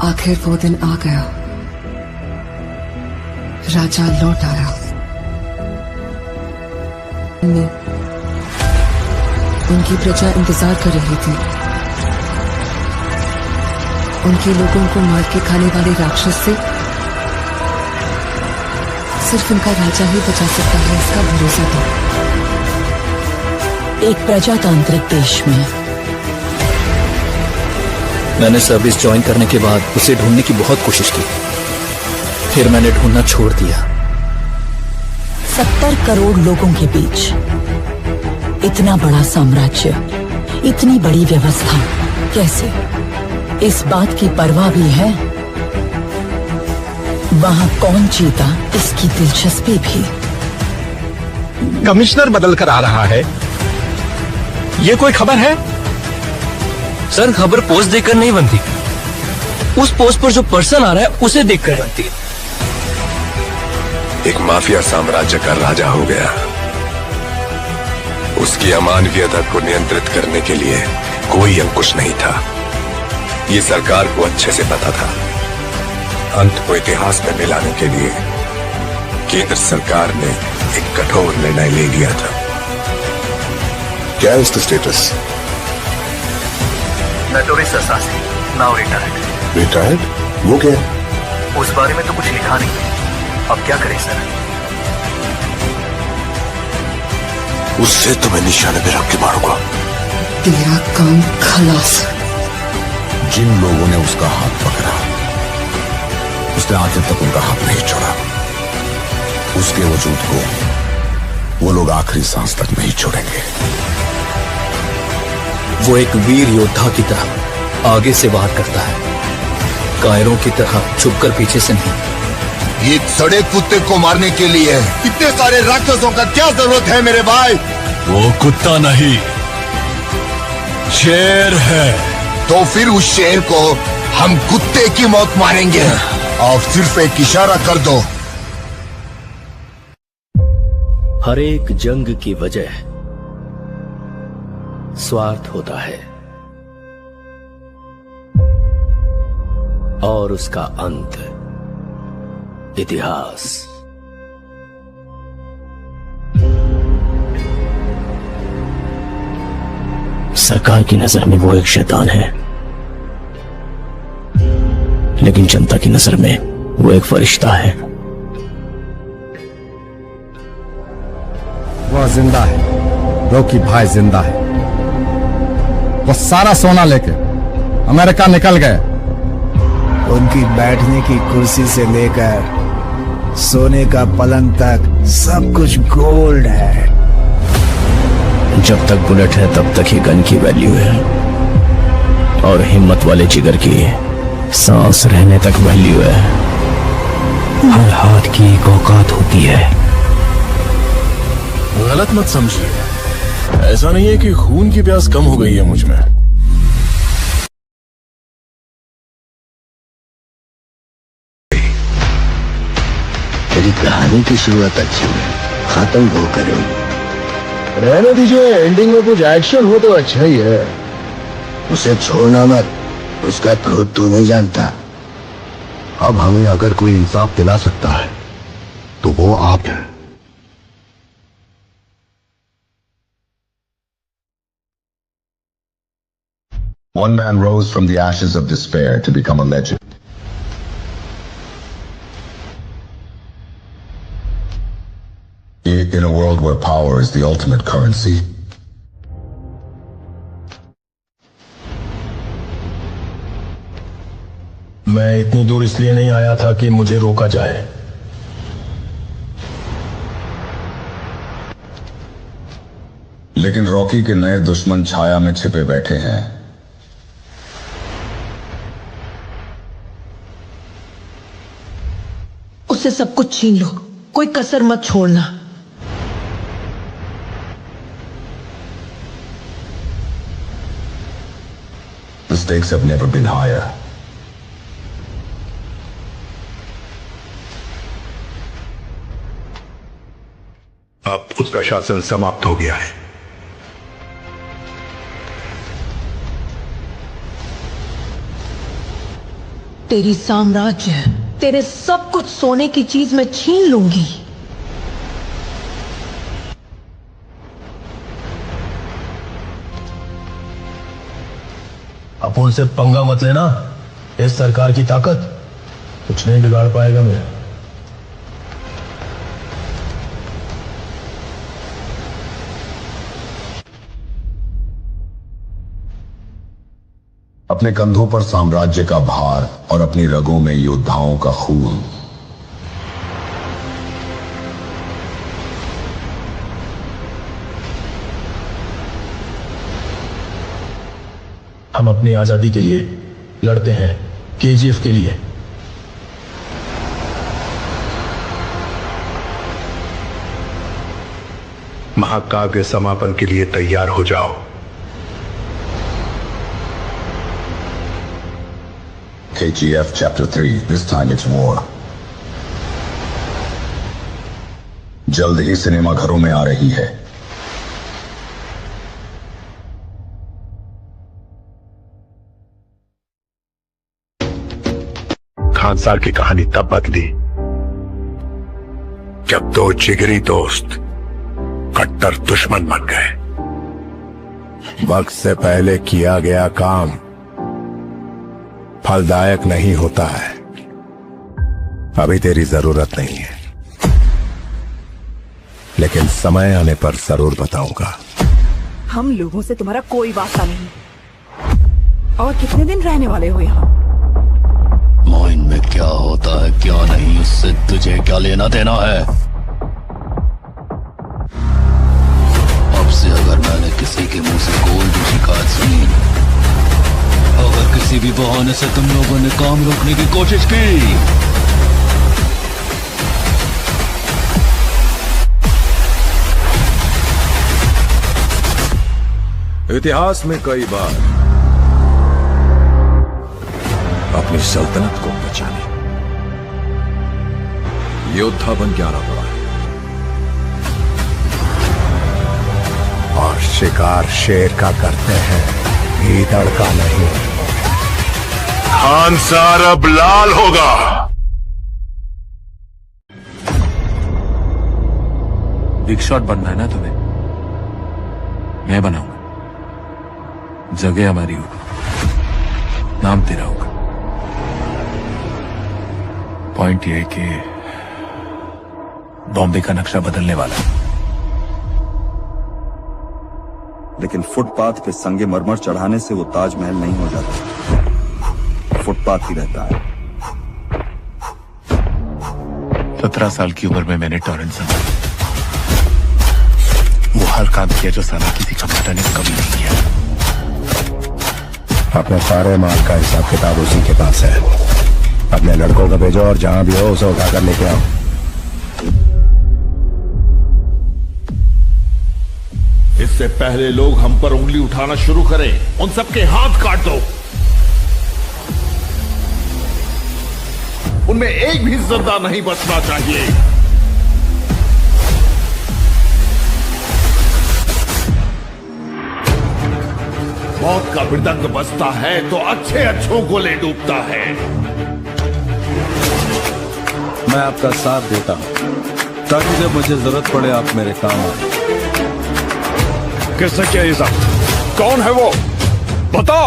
आखिर वो दिन आ गया। राजा लौट आया। उनकी प्रजा इंतजार कर रही थी। उनके लोगों को मार के खाने वाले राक्षस से सिर्फ उनका राजा ही बचा सकता है, इसका भरोसा था। एक प्रजातांत्रिक देश में मैंने सर्विस ज्वाइन करने के बाद उसे ढूंढने की बहुत कोशिश की, फिर मैंने ढूंढना छोड़ दिया। 70 करोड़ लोगों के बीच इतना बड़ा साम्राज्य, इतनी बड़ी व्यवस्था, कैसे? इस बात की परवाह भी है वहां कौन जीता, इसकी दिलचस्पी भी। कमिश्नर बदल कर आ रहा है, ये कोई खबर है? सर, खबर पोस्ट देखकर नहीं बनती, उस पोस्ट पर जो पर्सन आ रहा है उसे देखकर बनती है। एक माफिया साम्राज्य का राजा हो गया। उसकी अमानवीयता को नियंत्रित करने के लिए कोई अंकुश नहीं था। ये सरकार को अच्छे से पता था। अंत को इतिहास में मिलाने के लिए केंद्र सरकार ने एक कठोर निर्णय ले लिया था। क्या है उसका status? Notorious assassin, now retired. Retired? वो क्या है? उस बारे में तो कुछ लिखा नहीं। अब क्या करें सर? उससे तो मैं निशाने पे रख के मारूंगा। तेरा काम खलास। जिन लोगों ने उसका हाथ पकड़ा, उसने आखिर तक उनका हाथ नहीं छोड़ा। उसके वजूद को वो लोग आखिरी सांस तक नहीं छोड़ेंगे। वो एक वीर योद्धा की तरह आगे से वार करता है, कायरों की तरह छुपकर पीछे से नहीं। ये सड़े कुत्ते को मारने के लिए इतने सारे राक्षसों का क्या जरूरत है मेरे भाई? वो कुत्ता नहीं, शेर है। तो फिर उस शेर को हम कुत्ते की मौत मारेंगे। आप सिर्फ एक इशारा कर दो। हर एक जंग की वजह स्वार्थ होता है और उसका अंत इतिहास। सरकार की नजर में वो एक शैतान है, लेकिन जनता की नजर में वो एक फरिश्ता है। वह जिंदा है, रॉकी भाई जिंदा है। वो सारा सोना लेके अमेरिका निकल गए। उनकी बैठने की कुर्सी से लेकर सोने का पलंग तक सब कुछ गोल्ड है। जब तक बुलेट है तब तक ही गन की वैल्यू है, और हिम्मत वाले जिगर की सांस रहने तक वैल्यू है। हर हाथ की एक औकात होती है। गलत मत समझिए, ऐसा नहीं है कि खून की प्यास कम हो गई है मुझ में। तेरी कहानी की शुरुआत अच्छी है, खत्म वो करेगी। रहने दीजिए, एंडिंग में कुछ एक्शन हो तो अच्छा ही है। उसे छोड़ना मत, उसका खुद तू नहीं जानता। अब हमें अगर कोई इंसाफ दिला सकता है तो वो आप हैं। One man rose from the ashes of despair to become a legend. In a world where power is the ultimate currency, मैं इतनी दूर इसलिए नहीं आया था कि मुझे रोका जाए। लेकिन रॉकी के नए दुश्मन छाया में छिपे बैठे हैं। उससे सब कुछ छीन लो, कोई कसर मत छोड़ना। The stakes have never been higher. अब उसका शासन समाप्त हो गया है। तेरी साम्राज्य, तेरे सब कुछ सोने की चीज में छीन लूंगी। अपन से पंगा मत लेना। इस सरकार की ताकत कुछ नहीं बिगाड़ पाएगा मेरा। अपने कंधों पर साम्राज्य का भार और अपनी रगों में योद्धाओं का खून। हम अपनी आजादी के लिए लड़ते हैं, केजीएफ के लिए। महाकाव्य समापन के लिए तैयार हो जाओ। KGF Chapter 3, this time it's war. जल्द ही सिनेमा घरों में आ रही है। खान साहब की कहानी तब बदली जब दो जिगरी दोस्त कट्टर दुश्मन बन गए। वक्त से पहले किया गया काम फलदायक नहीं होता है। अभी तेरी जरूरत नहीं है, लेकिन समय आने पर जरूर बताऊंगा। हम लोगों से तुम्हारा कोई वास्ता नहीं। और कितने दिन रहने वाले हो यहाँ? माइंड में क्या होता है क्या नहीं, उससे तुझे क्या लेना देना है। अब से अगर मैंने किसी के मुंह से कोई भी शिकायत सुनी, अगर किसी भी बहाने से तुम लोगों ने काम रोकने की कोशिश की, इतिहास में कई बार अपनी सल्तनत को बचाने योद्धा बन के आना पड़ा है। और शिकार शेर का करते हैं, गीदड़ का नहीं। खान सार अब लाल होगा। बिग शॉट बनना है ना तुम्हें, मैं बनाऊंगा। जगह हमारी होगी, नाम तेरा होगा। पॉइंट यह है कि बॉम्बे का नक्शा बदलने वाला है। लेकिन फुटपाथ पे संगे मरमर चढ़ाने से वो ताजमहल नहीं हो जाता, फुटपाथ ही रहता है। 17 साल की उम्र में मैंने टॉरेंट संभाला। वो हर काम किया जो साला किसी का बेटा ने कभी नहीं किया। अपने सारे माल का हिसाब किताब उसी के पास है। अपने लड़कों को भेजो और जहां भी हो उसे उठाकर लेके आओ। इससे पहले लोग हम पर उंगली उठाना शुरू करें, उन सबके हाथ काट दो। उनमें एक भी जिंदा नहीं बचना चाहिए। मौत का मृदंग बजता है तो अच्छे अच्छों को ले डूबता है। मैं आपका साथ देता हूं ताकि जब मुझे जरूरत पड़े आप मेरे काम आए। किसने किया ये सब? कौन है वो? बता।